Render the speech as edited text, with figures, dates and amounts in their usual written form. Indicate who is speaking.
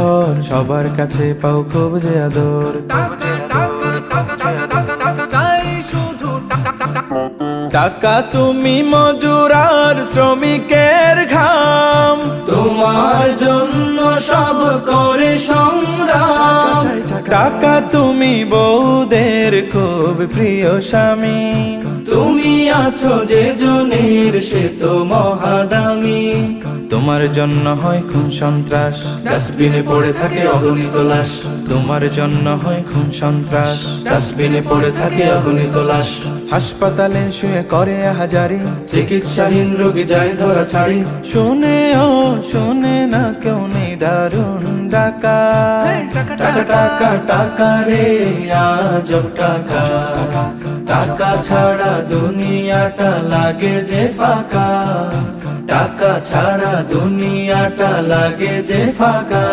Speaker 1: ঘর, সবার কাছে পাও খুব যে আদর। টাকা তুমি মজুর আর শ্রমিকের ঘাম,
Speaker 2: তোমার জন্য সব করে সংগ্রাম।
Speaker 1: টাকা তুমি বউদের খুব প্রিয় স্বামী,
Speaker 2: তুমি আছো যে জনের সে তো মহাদামি।
Speaker 1: তোমার জন্য হয় খুন সন্ত্রাস,
Speaker 2: ডাস্টবিনে পড়ে থাকে অগণিত লাশ।
Speaker 1: তোমার জন্য হয় খুন সন্ত্রাস,
Speaker 2: ডাস্টবিনে পড়ে থাকে অগণিত লাশ।
Speaker 1: হাসপাতালে শুয়ে করে হাজারি,
Speaker 2: চিকিৎসাহীন রোগী যায় ধরা ছাড়ি।
Speaker 1: শোনে না কেউ নেই দারুণ ডাকা।
Speaker 2: টাকা টাকা টাকা রে আজব টাকা, টাকা ছাড়া দুনিয়াটা লাগে যে ফাঁকা। টাকা ছাড়া দুনিয়াটা লাগে যে ফাঁকা।